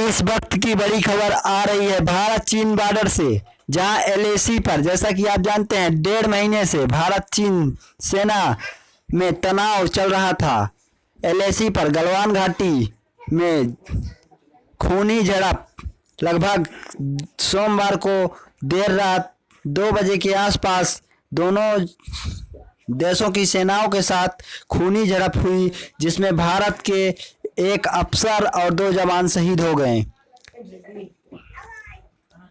इस वक्त की बड़ी खबर आ रही है भारत चीन बॉर्डर से, जहां एलएसी पर, जैसा कि आप जानते हैं, 1.5 महीने से भारत चीन सेना में तनाव चल रहा था। एलएसी पर गलवान घाटी में खूनी झड़प लगभग सोमवार को देर रात 2 बजे के आसपास दोनों देशों की सेनाओं के साथ खूनी झड़प हुई, जिसमें भारत के एक अफसर और 2 जवान शहीद हो गए।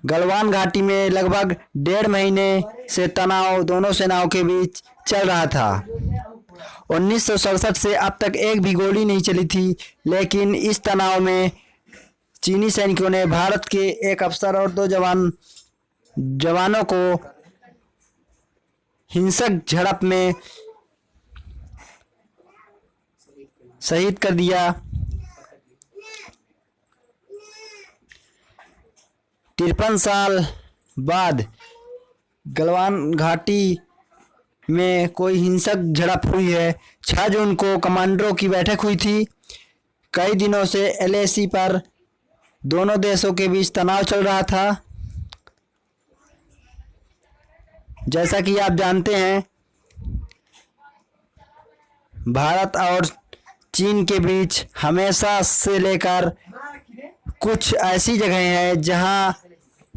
गलवान घाटी में लगभग 1.5 महीने से तनाव दोनों सेनाओं के बीच चल रहा था। 1967 से अब तक एक भी गोली नहीं चली थी, लेकिन इस तनाव में चीनी सैनिकों ने भारत के एक अफसर और 2 जवानों को हिंसक झड़प में शहीद कर दिया। 53 साल बाद गलवान घाटी में कोई हिंसक झड़प हुई है। 6 जून को कमांडरों की बैठक हुई थी। कई दिनों से एलएसी पर दोनों देशों के बीच तनाव चल रहा था। जैसा कि आप जानते हैं, भारत और चीन के बीच हमेशा से लेकर कुछ ऐसी जगह हैं जहां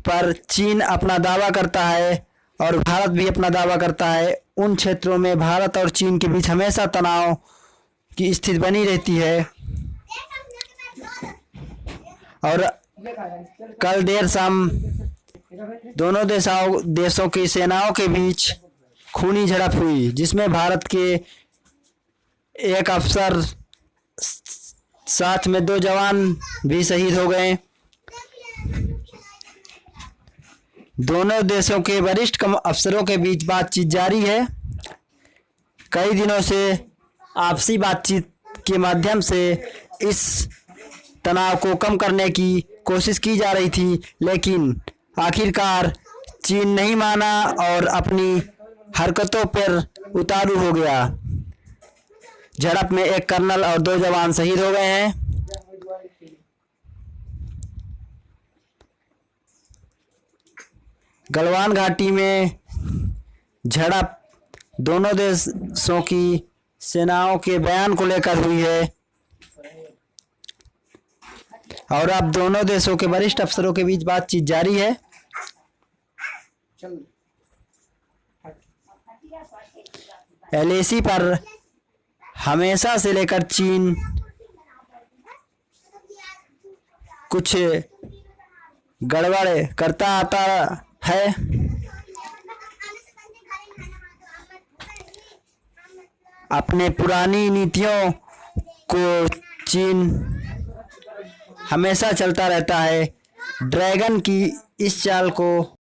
पर चीन अपना दावा करता है और भारत भी अपना दावा करता है। उन क्षेत्रों में भारत और चीन के बीच हमेशा तनाव की स्थिति बनी रहती है। और कल देर शाम दोनों देशों की सेनाओं के बीच खूनी झड़प हुई, जिसमें भारत के एक अफसर साथ में 2 जवान भी शहीद हो गए। दोनों देशों के वरिष्ठ अफसरों के बीच बातचीत जारी है। कई दिनों से आपसी बातचीत के माध्यम से इस तनाव को कम करने की कोशिश की जा रही थी, लेकिन आखिरकार चीन नहीं माना और अपनी हरकतों पर उतारू हो गया। झड़प में एक कर्नल और 2 जवान शहीद हो गए हैं। गलवान घाटी में झड़प दोनों देशों की सेनाओं के बयान को लेकर हुई है और अब दोनों देशों के वरिष्ठ अफसरों के बीच बातचीत जारी है। एलएसी पर हमेशा से लेकर चीन कुछ गड़बड़ करता आता है। अपने पुरानी नीतियों को चीन हमेशा चलता रहता है। ड्रैगन की इस चाल को